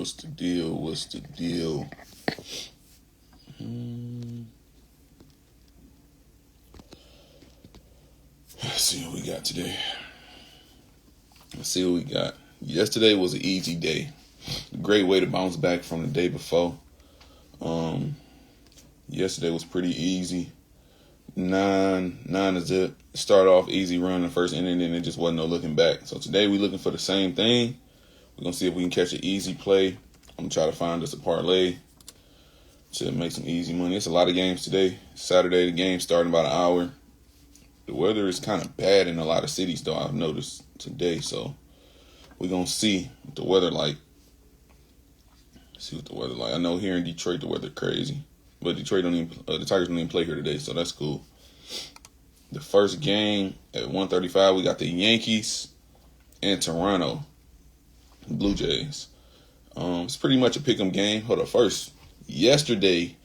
What's the deal? Let's see what we got today. Yesterday was an easy day. A great way to bounce back from the day before. Yesterday was pretty easy. 9 is it. Start off easy run in the first inning, and it just wasn't no looking back. So today we're looking for the same thing. We're going to see if we can catch an easy play. I'm going to try to find us a parlay to make some easy money. It's a lot of games today. Saturday, the game starting about an hour. The weather is kind of bad in a lot of cities, though, I've noticed today. So we're going to see what the weather like. I know here in Detroit, the weather crazy. But the Tigers don't even play here today, so that's cool. The first game at 1:35, we got the Yankees and Toronto Blue Jays. It's pretty much a pick'em game. Hold up, first, yesterday,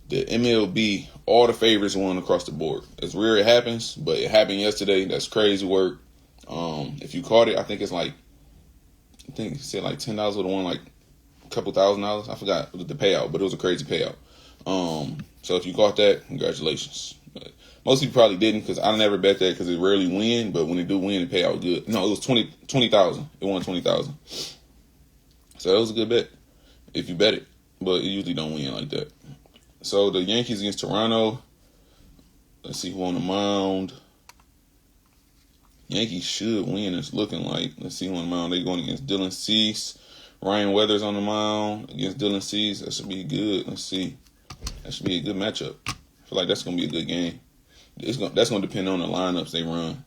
the MLB, all the favorites won across the board. It's rare it happens, but it happened yesterday. That's crazy work. If you caught it, I think it said like $10 would have won like a couple $1,000. I forgot the payout, but it was a crazy payout. So if you caught that, congratulations. But most people probably didn't, because I never bet that because it rarely win. But when they do win, it pay out good. No, it was 20,000. It won 20,000. So that was a good bet if you bet it. But it usually don't win like that. So the Yankees against Toronto. Let's see who on the mound. Yankees should win. It's looking like. Let's see who on the mound. They're going against Dylan Cease. Ryan Weathers on the mound against Dylan Cease. That should be good. Let's see. That should be a good matchup. I feel like that's going to be a good game. That's going to depend on the lineups they run.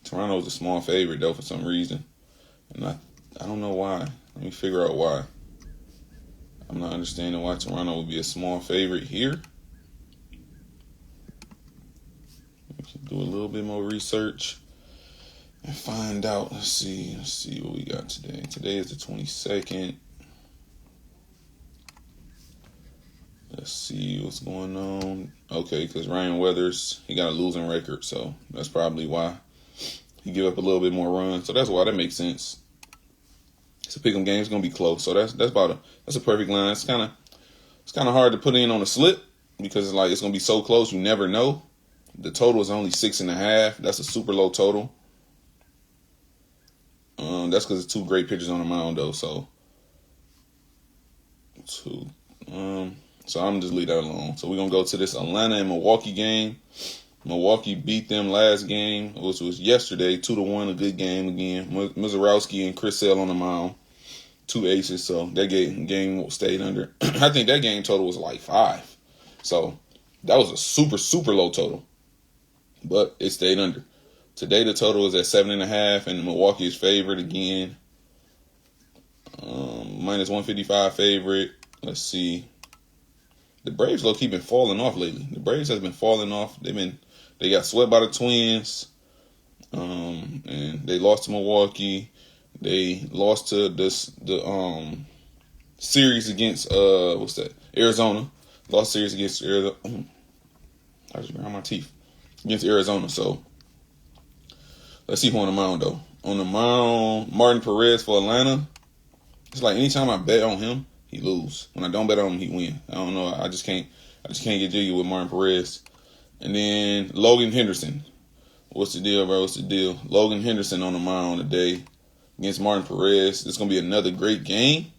Toronto's a small favorite, though, for some reason. And I don't know why. Let me figure out why. I'm not understanding why Toronto would be a small favorite here. We can do a little bit more research and find out. Let's see what we got today. Today is the 22nd. Let's see what's going on. Okay, because Ryan Weathers, he got a losing record, so that's probably why he give up a little bit more runs. So that's why that makes sense. It's a pick'em game. It's gonna be close. So that's a perfect line. It's kind of hard to put in on a slip because it's gonna be so close. You never know. The total is only 6.5. That's a super low total. That's because it's two great pitchers on the mound though. So I'm just leave that alone. So we're going to go to this Atlanta and Milwaukee game. Milwaukee beat them last game, which was yesterday, 2-1, a good game again. Mizorowski and Chris Sale on the mound, 2 aces. So that game stayed under. I think that game total was like 5. So that was a super, super low total. But it stayed under. Today the total is at 7.5, and Milwaukee is favored again. Minus 155 favorite. Let's see. The Braves low-key been falling off lately. The Braves has been falling off. They got swept by the Twins, and they lost to Milwaukee. They lost to the series against Arizona. Lost series against Arizona. I just ground my teeth against Arizona. So let's see who on the mound though. On the mound, Martin Perez for Atlanta. It's like anytime I bet on him, he lose. When I don't bet on him, he win. I don't know. I just can't get jiggy with Martin Perez. And then Logan Henderson. What's the deal, bro? What's the deal? Logan Henderson on the mound today against Martin Perez. It's gonna be another great game.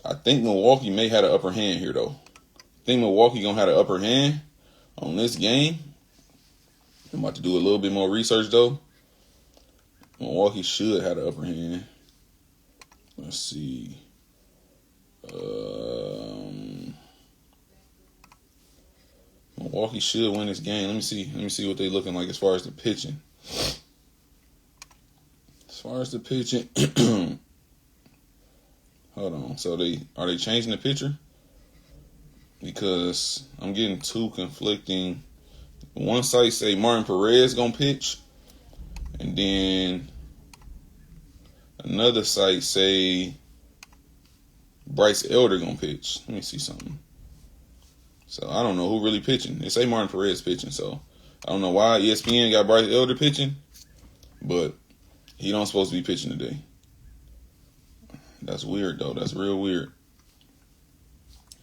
I think Milwaukee may have the upper hand here though. I think Milwaukee gonna have the upper hand on this game. I'm about to do a little bit more research though. Milwaukee should have the upper hand. Let's see. Milwaukee should win this game. Let me see what they're looking like as far as the pitching. Hold on. So are they changing the pitcher? Because I'm getting two conflicting. One site say Martin Perez gonna pitch, and then another site say Bryce Elder gonna pitch. Let me see something. So I don't know who really pitching. They say Martin Perez pitching, so I don't know why ESPN got Bryce Elder pitching, but he don't supposed to be pitching today. That's weird though. That's real weird.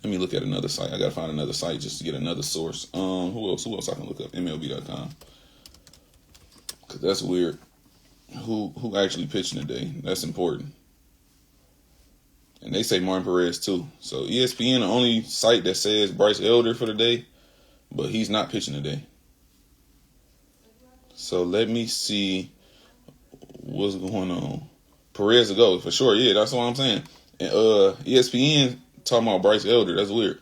Let me look at another site. I gotta find another site just to get another source. Who else I can look up? MLB.com. Cause that's weird. Who actually pitching today? That's important. And they say Martin Perez too. So ESPN the only site that says Bryce Elder for the day, but he's not pitching today. So let me see what's going on. Perez to go for sure. Yeah, that's what I'm saying. And ESPN talking about Bryce Elder. That's weird.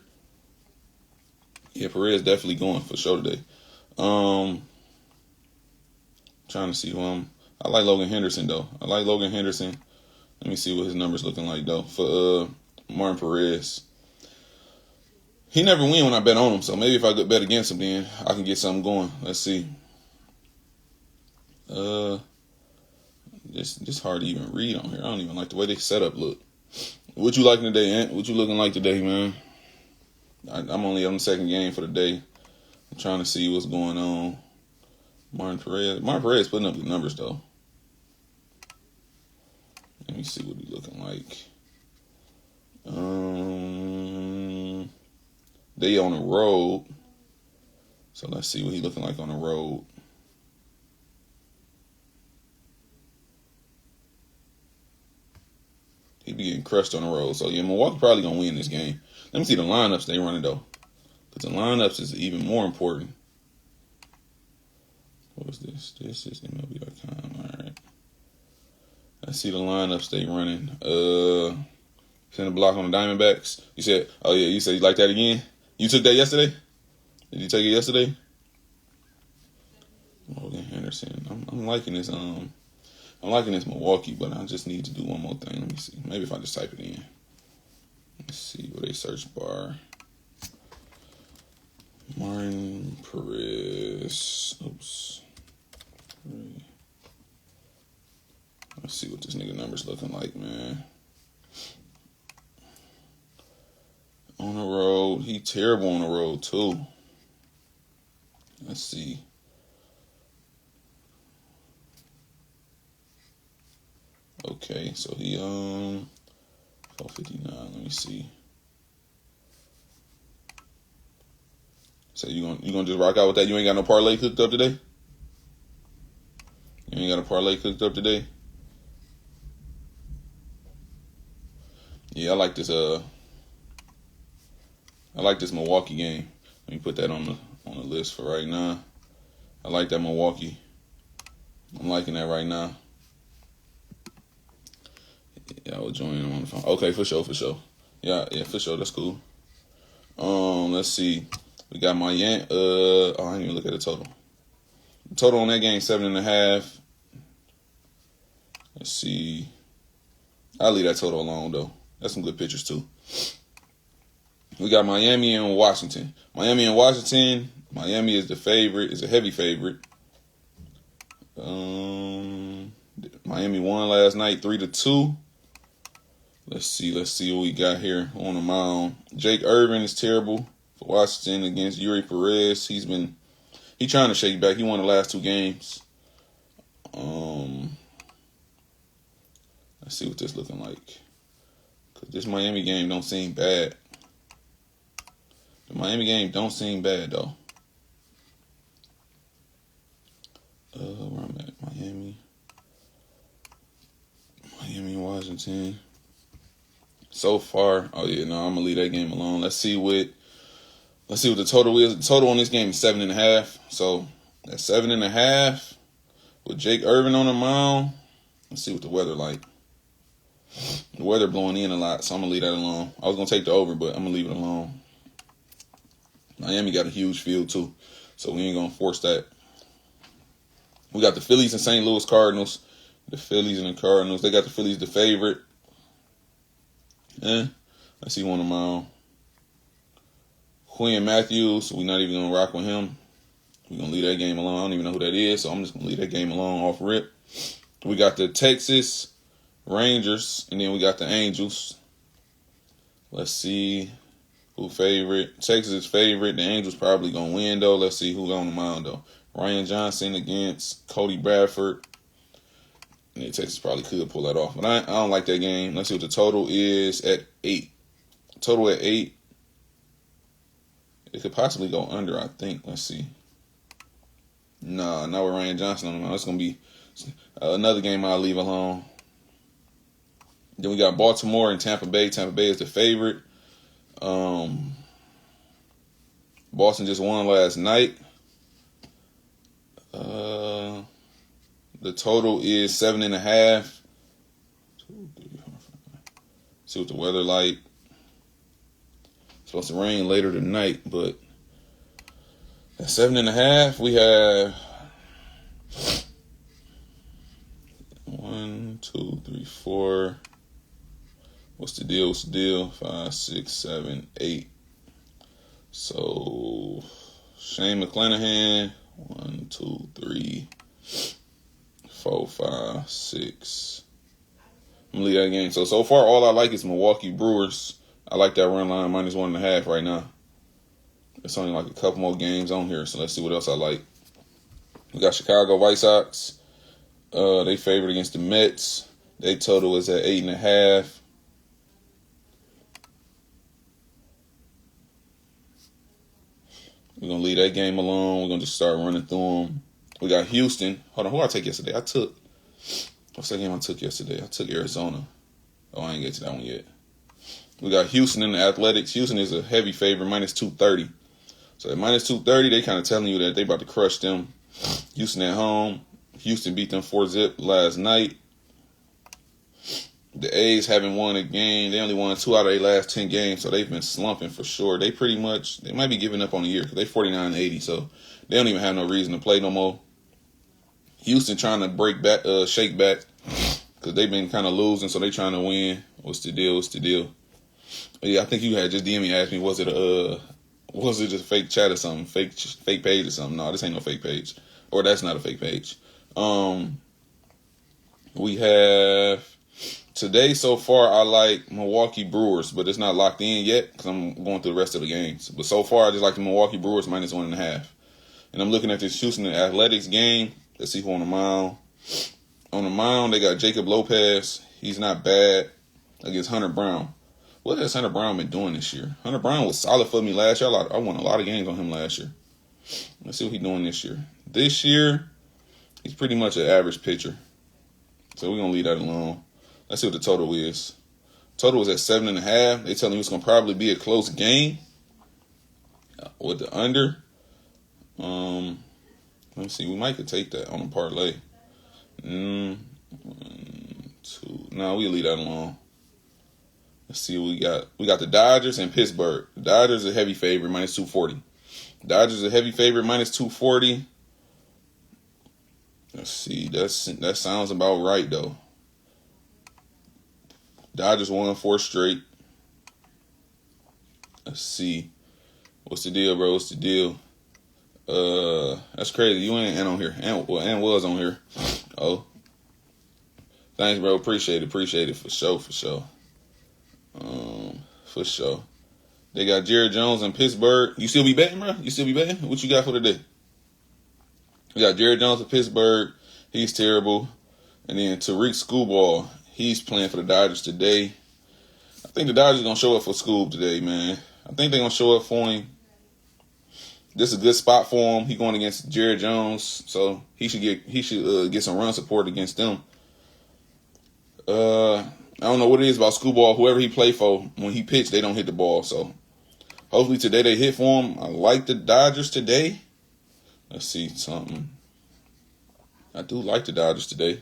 Yeah, Perez definitely going for sure today. Trying to see who I like Logan Henderson though. I like Logan Henderson. Let me see what his numbers looking like though for Martin Perez. He never win when I bet on him, so maybe if I could bet against him, then I can get something going. Let's see. Just hard to even read on here. I don't even like the way they setup look. What you liking today, Ant? What you looking like today, man? I'm only on the second game for the day. I'm trying to see what's going on. Martin Perez putting up the numbers though. Let me see what he's looking like. They on the road. So let's see what he's looking like on the road. He be getting crushed on the road. So yeah, Milwaukee probably gonna win this game. Let me see the lineups they running though. Because the lineups is even more important. What is this? This is MLB.com. Alright. Let's see the lineups they running. Send a block on the Diamondbacks. You said, oh yeah, you said you like that again? You took that yesterday? Did you take it yesterday? Logan Henderson. I'm liking this. I'm liking this Milwaukee, but I just need to do one more thing. Let me see. Maybe if I just type it in. Let's see what they search bar. Martin Perez. Oops. Let's see what this nigga numbers looking like, man. On the road. He terrible on the road, too. Let's see. Okay, so he 459. Let me see. So you gonna just rock out with that? You ain't got no parlay cooked up today? You ain't got a parlay cooked up today? Yeah, I like this Milwaukee game. Let me put that on the list for right now. I like that Milwaukee. I'm liking that right now. Yeah, I will join him on the phone. Okay, for sure. Yeah, for sure. That's cool. Let's see. We got Miami. I didn't even look at the total. The total on that game 7.5. Let's see. I'll leave that total alone though. That's some good pictures too. We got Miami and Washington. Miami is the favorite. Is a heavy favorite. Miami won last night 3-2. Let's see what we got here on the mound. Jake Irvin is terrible for Washington against Yuri Perez. He trying to shake back. He won the last 2 games. Let's see what this looking like. Cause this Miami game don't seem bad. The Miami game don't seem bad though. Where I'm at, Miami, Washington. So far, I'm gonna leave that game alone. Let's see what the total is. The total on this game is 7.5. So that's 7.5 with Jake Irvin on the mound. Let's see what the weather like. The weather blowing in a lot, so I'm gonna leave that alone. I was gonna take the over, but I'm gonna leave it alone. Miami got a huge field too, so we ain't gonna force that. We got the Phillies and St. Louis Cardinals. The Phillies and the Cardinals. They got the Phillies the favorite. Let's see one of them. Quinn Matthews. We're not even gonna rock with him. We're gonna leave that game alone. I don't even know who that is, so I'm just gonna leave that game alone off rip. We got the Texas Rangers, and then we got the Angels. Let's see who favorite. Texas is favorite. The Angels probably gonna win though. Let's see who's on the mound though. Ryan Johnson against Cody Bradford. Yeah, Texas probably could pull that off, but I don't like that game. Let's see what the total is at 8. Total at 8. It could possibly go under, I think. Let's see. Nah, not with Ryan Johnson on the mound. It's going to be another game I'll leave alone. Then we got Baltimore and Tampa Bay. Tampa Bay is the favorite. Boston just won last night. The total is 7.5. See what the weather like. It's supposed to rain later tonight, but at 7.5, we have 1, 2, 3, 4. What's the deal? 5, 6, 7, 8. So Shane McClanahan, 1, 2, 3, 4, 5, 6. I'm gonna leave that game. So far, all I like is Milwaukee Brewers. I like that run line -1.5 right now. It's only like a couple more games on here, so let's see what else I like. We got Chicago White Sox. They favored against the Mets. Their total is at 8.5. We're going to leave that game alone. We're going to just start running through them. We got Houston. Hold on, who I take yesterday? What's that game I took yesterday? I took Arizona. Oh, I ain't get to that one yet. We got Houston in the Athletics. Houston is a heavy favorite, -230. So at -230, they kind of telling you that they about to crush them. Houston at home. Houston beat them 4-0 last night. The A's haven't won a game. They only won 2 out of their last 10 games, so they've been slumping for sure. They might be giving up on the year because they 49-80, so they don't even have no reason to play no more. Houston trying to shake back because they've been kind of losing, so they trying to win. What's the deal? Yeah, I think you had just DM me asked me, was it just a fake chat or something, fake page or something? No, this ain't no fake page, or that's not a fake page. We have today so far. I like Milwaukee Brewers, but it's not locked in yet because I'm going through the rest of the games. But so far, I just like the Milwaukee Brewers -1.5. And I'm looking at this Houston Athletics game. Let's see who on the mound. On the mound, they got Jacob Lopez. He's not bad against Hunter Brown. What has Hunter Brown been doing this year? Hunter Brown was solid for me last year. I won a lot of games on him last year. Let's see what he's doing this year. This year, he's pretty much an average pitcher. So we're going to leave that alone. Let's see what the total is. Total is at 7.5. They telling you it's going to probably be a close game with the under. Let me see. We might could take that on a parlay. 1, 2. No, we'll leave that alone. Let's see what we got. We got the Dodgers and Pittsburgh. The Dodgers are a heavy favorite, -240. Dodgers are a heavy favorite, -240. Let's see. That sounds about right, though. Dodgers won 4 straight. Let's see. What's the deal, bro? What's the deal? That's crazy. You ain't on here. And was on here. Oh. Thanks, bro. Appreciate it. For sure. For sure. They got Jared Jones in Pittsburgh. You still be betting, bro? What you got for today? We got Jared Jones in Pittsburgh. He's terrible. And then Tariq Schoolball. He's playing for the Dodgers today. I think the Dodgers going to show up for Scoob today, man. I think they're going to show up for him. This is a good spot for him. He's going against Jared Jones, so he should get some run support against them. I don't know what it is about Schoolball. Whoever he play for, when he pitch, they don't hit the ball. So hopefully today they hit for him. I like the Dodgers today. Let's see something. I do like the Dodgers today.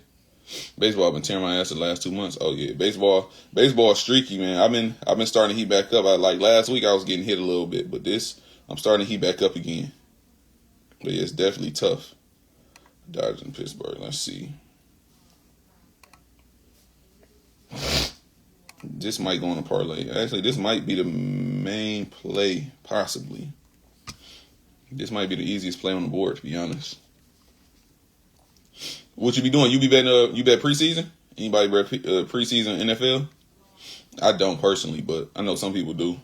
Baseball, I've been tearing my ass the last 2 months. Oh yeah, baseball is streaky, man. I've been starting to heat back up. Like last week, I was getting hit a little bit, but I'm starting to heat back up again. But yeah, it's definitely tough. Dodgers in Pittsburgh. Let's see. This might go on a parlay. Actually, this might be the main play, possibly. This might be the easiest play on the board, to be honest. What you be doing? You be betting? You bet preseason? Anybody bet preseason NFL? I don't personally, but I know some people do.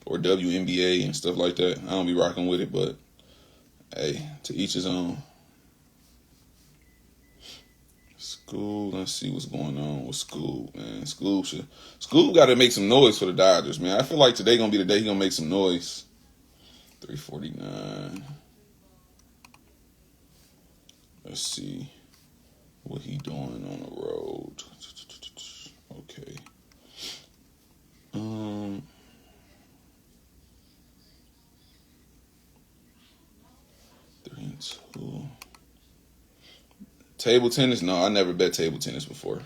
Or WNBA and stuff like that. I don't be rocking with it, but hey, to each his own. School. Let's see what's going on with School, man. School got to make some noise for the Dodgers, man. I feel like today gonna be the day he gonna make some noise. 349. Let's see what he doing on the road. Okay. 3-2. Table tennis? No, I never bet table tennis before.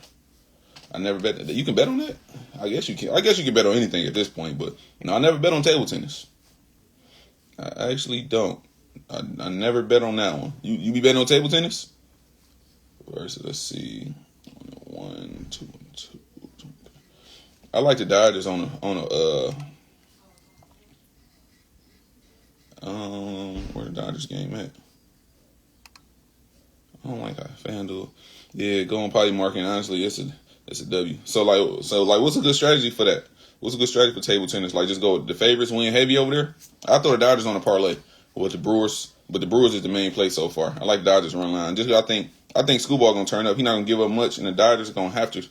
I never bet that. You can bet on that? I guess you can. I guess you can bet on anything at this point, but no, I never bet on table tennis. I actually don't. I never bet on that one. You be betting on table tennis? Versus, let's see, 1, 2, 2. I like the Dodgers on where the Dodgers game at? I don't like how FanDuel. Yeah, go on potty marking. Honestly, it's a W. So what's a good strategy for that? What's a good strategy for table tennis? Like, just go the favorites win heavy over there. I throw the Dodgers on a parlay with the Brewers, but the Brewers is the main play so far. I like Dodgers run line. Just I think Schoolball gonna turn up. He's not gonna give up much, and the Dodgers are gonna have to.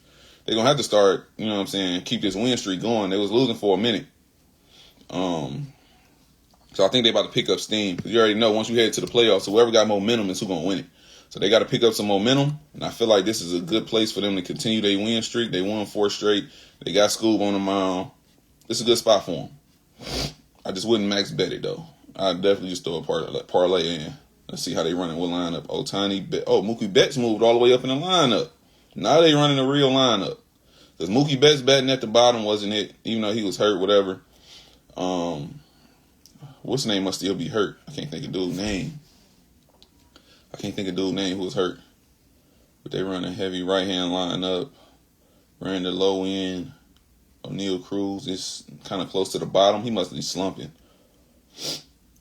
They're gonna have to start. You know what I'm saying? Keep this win streak going. They was losing for a minute. So I think they about to pick up steam, because you already know once you head to the playoffs, whoever got momentum is who gonna win it. So they got to pick up some momentum, and I feel like this is a good place for them to continue their win streak. They won 4 straight. They got Scoob on the mound. It's a good spot for them. I just wouldn't max bet it, though. I'd definitely just throw a parlay in. Let's see how they running. What lineup? Mookie Betts moved all the way up in the lineup. Now they running a real lineup. Because Mookie Betts batting at the bottom wasn't it, even though he was hurt, whatever. What's his name must still be hurt. I can't think of dude's name. Who was hurt. But they run a heavy right-hand lineup. Ran the low end. O'Neal Cruz is kind of close to the bottom. He must be slumping.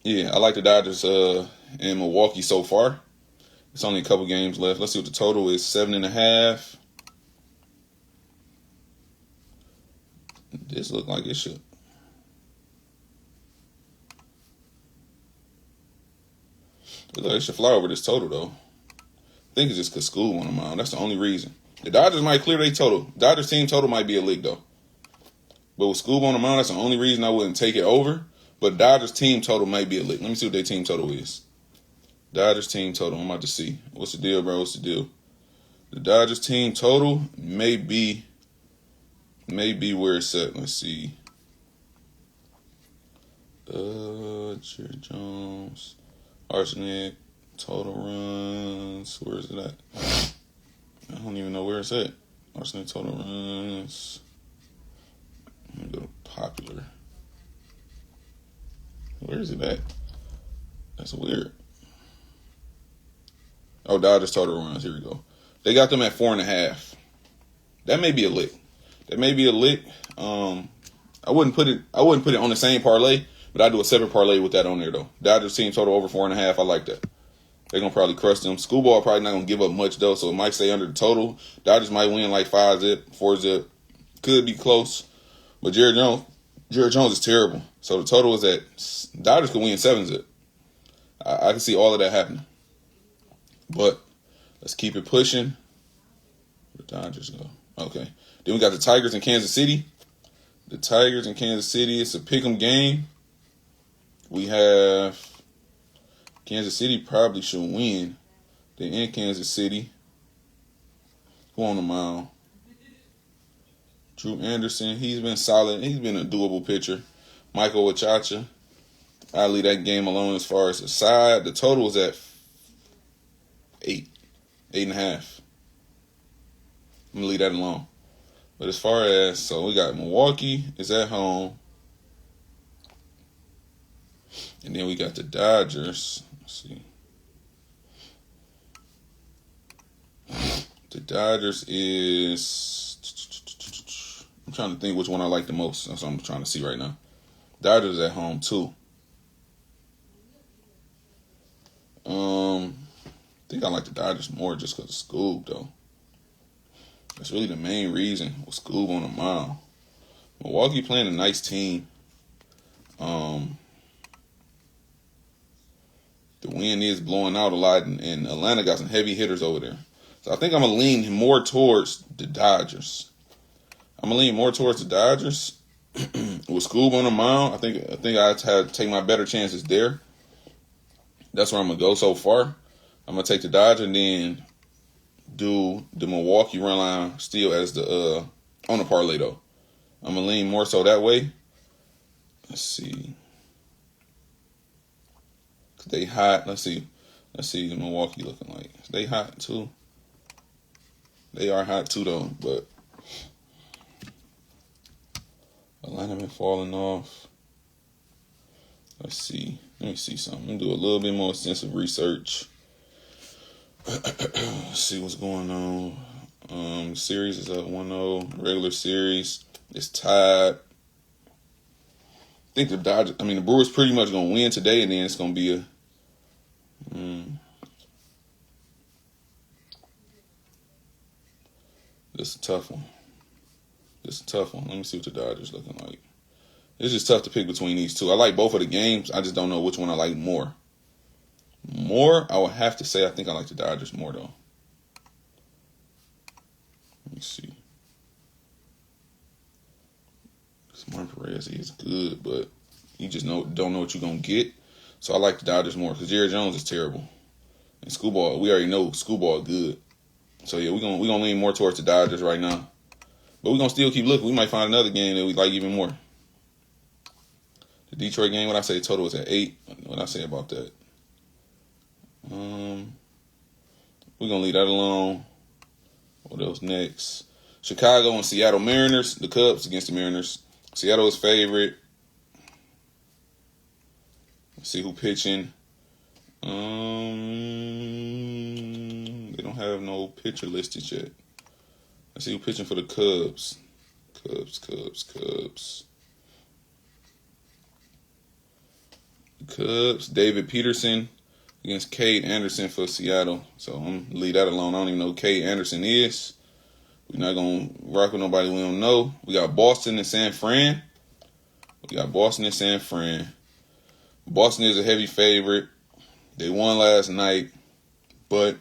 Yeah, I like the Dodgers in Milwaukee so far. It's only a couple games left. Let's see what the total is. 7.5. This look like it should. It looks like it should fly over this total, though. I think it's just because School on the mound. That's the only reason. The Dodgers might clear their total. Dodgers team total might be a lick, though. But with Scoob on the mound, that's the only reason I wouldn't take it over. But Dodgers team total might be a lick. Let me see what their team total is. Dodgers team total. I'm about to see. What's the deal, bro? What's the deal? The Dodgers team total may be where it's at. Let's see. Jerry Jones, Arsenic, total runs. Where is it at? I don't even know where it's at. Arsenic total runs. Let me go to popular. Where is it at? That's weird. Oh, Dodgers total runs. Here we go. They got them at 4.5. That may be a lick. I wouldn't put it on the same parlay, but I do a separate parlay with that on there though. Dodgers team total over 4.5. I like that. They're gonna probably crush them. Schoolball probably not gonna give up much though, so it might stay under the total. Dodgers might win like 5-zip, 4-zip. Could be close. But Jared Jones is terrible. So the total is at Dodgers could win 7-zip. I can see all of that happening. But let's keep it pushing. Where the Dodgers go. Okay. Then we got the Tigers in Kansas City. The Tigers in Kansas City. It's a pick'em game. We have Kansas City probably should win. They're in Kansas City. Who on the mound? Drew Anderson. He's been solid. He's been a doable pitcher. Michael Wachacha. I'll leave that game alone as far as the side. The total is at 8.5. I'm going to leave that alone. But as far as, so we got Milwaukee is at home. And then we got the Dodgers. Let's see. The Dodgers is, I'm trying to think which one I like the most. That's what I'm trying to see right now. Dodgers at home too. I think I like the Dodgers more just because of Scoob though. That's really the main reason with Scoob on the mound. Milwaukee playing a nice team. The wind is blowing out a lot, and Atlanta got some heavy hitters over there. So I think I'm gonna lean more towards the Dodgers. I'm gonna lean more towards the Dodgers. With Scoob on the mound, I think I had to take my better chances there. That's where I'm gonna go so far. I'm gonna take the Dodgers and then do the Milwaukee run line still as the on the parlay though. I'm gonna lean more so that way. Let's see. They hot. Let's see the Milwaukee looking like. They hot too. They are hot too though, but Atlanta been falling off. Let's see. Let me see something. I'm gonna do a little bit more extensive research. See what's going on. The series is up 1-0. Regular series is tied. I think the Brewers pretty much gonna win today, and then it's gonna be a. This is a tough one. Let me see what the Dodgers looking like. It's just tough to pick between these two. I like both of the games. I just don't know which one I like more. I would have to say I think I like the Dodgers more, though. Let me see. Martin Perez, he is good, but you just don't know what you're going to get. So I like the Dodgers more because Jerry Jones is terrible. And Screwball, we already know Screwball good. So, yeah, we're gonna lean more towards the Dodgers right now. But we're going to still keep looking. We might find another game that we like even more. The Detroit game, what I say the total was at 8. What I say about that? We're going to leave that alone. What else next? Chicago and Seattle Mariners. The Cubs against the Mariners. Seattle is favorite. Let's see who pitching. They don't have no pitcher listed yet. Let's see who pitching for the Cubs. Cubs, David Peterson against Cade Anderson for Seattle. So I'm going to leave that alone. I don't even know who Cade Anderson is. We're not going to rock with nobody we don't know. We got Boston and San Fran. Boston is a heavy favorite. They won last night, but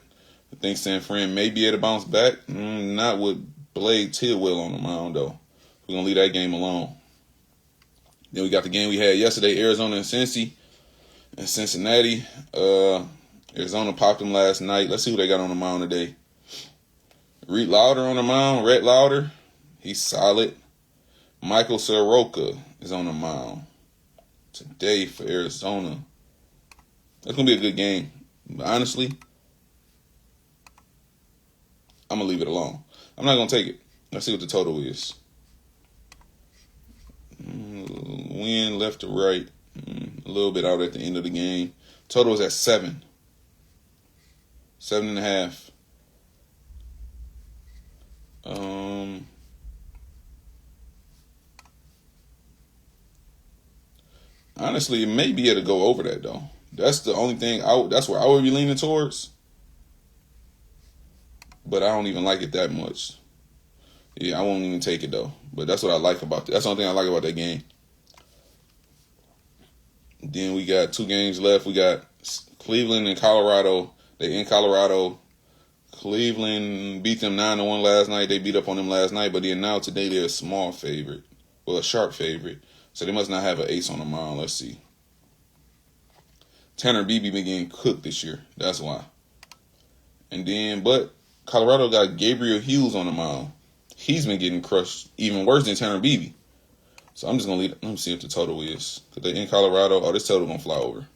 I think San Fran may be able to bounce back. Not with Blade Tidwell on the mound, though. We're going to leave that game alone. Then we got the game we had yesterday, Arizona and Cincy. In Cincinnati, Arizona popped them last night. Let's see who they got on the mound today. Rhett Lauder on the mound. Rhett Lauder, he's solid. Michael Soroka is on the mound today for Arizona. That's going to be a good game. But honestly, I'm going to leave it alone. I'm not going to take it. Let's see what the total is. Win left to right. A little bit out at the end of the game. Total is at 7. 7.5. Honestly, it may be able to go over that, though. That's the only thing. That's where I would be leaning towards. But I don't even like it that much. Yeah, I won't even take it, though. But that's what I like about it. That's the only thing I like about that game. Then we got 2 games left. We got Cleveland and Colorado. They in Colorado. Cleveland beat them 9-1 last night. They beat up on them last night. But then now today they're a small favorite. Well, a sharp favorite. So they must not have an ace on the mound. Let's see. Tanner Beebe been getting cooked this year. That's why. And then, but Colorado got Gabriel Hughes on the mound. He's been getting crushed even worse than Tanner Beebe. So I'm just going to leave it. Let me see what the total is. Because they're in Colorado. Oh, this total going to fly over.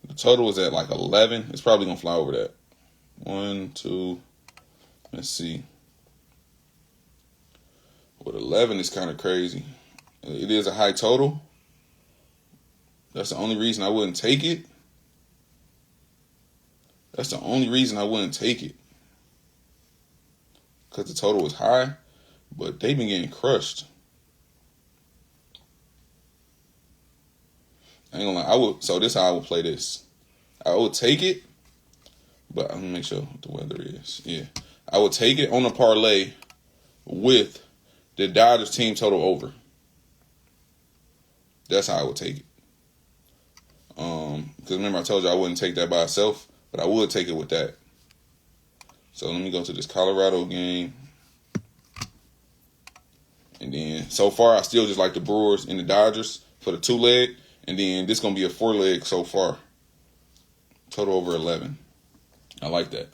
The total is at like 11. It's probably going to fly over that. 1, 2. Let's see. With 11 is kind of crazy. It is a high total. That's the only reason I wouldn't take it. Because the total was high. But they've been getting crushed. I ain't gonna lie. So this is how I would play this. I would take it. But I'm gonna make sure what the weather is. Yeah. I would take it on a parlay with the Dodgers team total over. That's how I would take it. Because remember I told you I wouldn't take that by itself, but I would take it with that. So let me go to this Colorado game. And then so far, I still just like the Brewers and the Dodgers for the 2-leg. And then this going to be a 4-leg so far. Total over 11. I like that.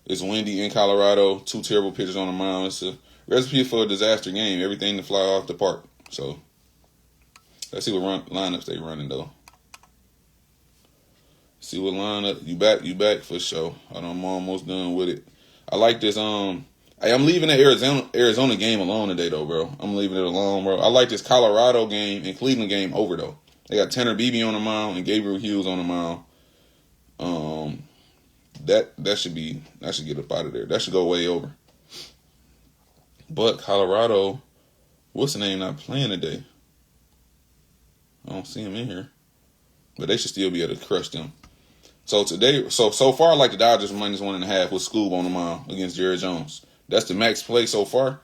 It's windy in Colorado. 2 terrible pitchers on the mound. It's a recipe for a disaster game. Everything to fly off the park. So let's see what lineups they running, though. See what lineup. You back for sure. I'm almost done with it. I like this. Hey, I'm leaving the Arizona game alone today, though, bro. I'm leaving it alone, bro. I like this Colorado game and Cleveland game over, though. They got Tanner Beebe on the mound and Gabriel Hughes on the mound. That should get up out of there. That should go way over. But Colorado, what's the name, not playing today? I don't see him in here. But they should still be able to crush them. So today, so far, I like the Dodgers -1.5 with Scoob on the mound against Jerry Jones. That's the max play so far.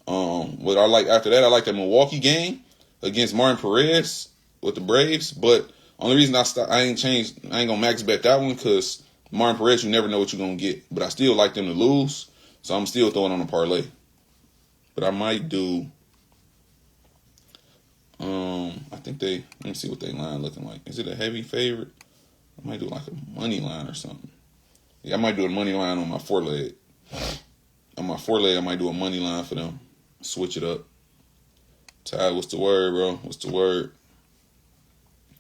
What I like after that, I like the Milwaukee game against Martin Perez with the Braves. But only reason I ain't gonna max bet that one because Martin Perez, you never know what you're gonna get. But I still like them to lose, so I'm still throwing on a parlay. But I might do. I think let me see what they line looking like. Is it a heavy favorite? I might do like a money line or something. Yeah, I might do a money line on my 4-leg. On my 4-leg, I might do a money line for them. Switch it up. Ty, what's the word, bro? What's the word?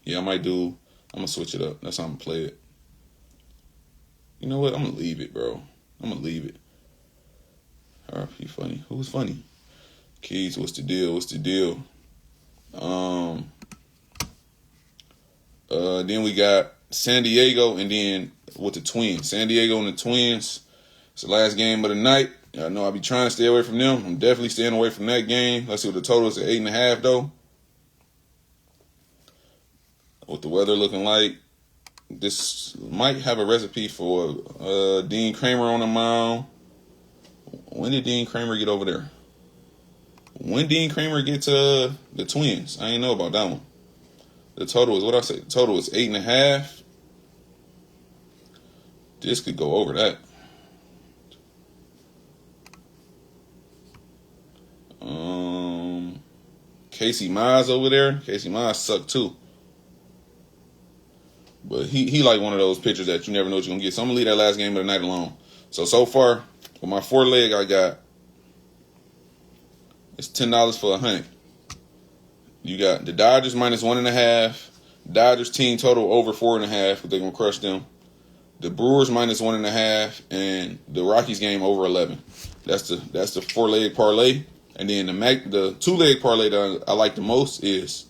Yeah, I'm going to switch it up. That's how I'm going to play it. You know what? I'm going to leave it, bro. I'm going to leave it. All right, you funny. Who's funny? Keys, what's the deal? What's the deal? Then we got San Diego and then with the Twins. San Diego and the Twins. It's the last game of the night. I know I'll be trying to stay away from them. I'm definitely staying away from that game. Let's see what the total is at 8.5 though. What the weather looking like. This might have a recipe for Dean Kramer on the mound. When did Dean Kramer get over there? When Dean Kramer get to the Twins? I ain't know about that one. The total is, what I say? The total is 8.5. This could go over that. Casey Mize over there. Casey Mize sucked too. But he like one of those pitchers that you never know what you're going to get. So I'm going to leave that last game of the night alone. So far, with my 4-leg, I got, it's $10 for 100. You got the Dodgers -1.5. Dodgers team total over 4.5. They're going to crush them. The Brewers -1.5. And the Rockies game over 11. That's the 4-leg parlay. And then the 2-leg parlay that I like the most is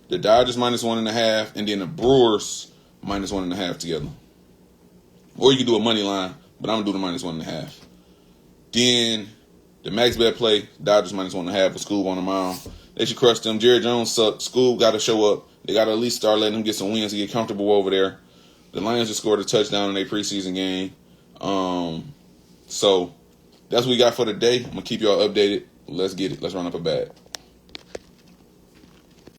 the Dodgers -1.5. And then the Brewers -1.5 together. Or you can do a money line, but I'm going to do the -1.5. Then the max bet play, Dodgers -1.5 with Scoob on the mound. They should crush them. Jerry Jones sucks. Scoob got to show up. They got to at least start letting them get some wins to get comfortable over there. The Lions just scored a touchdown in their preseason game. So that's what we got for today. I'm going to keep y'all updated. Let's get it. Let's run up a bag.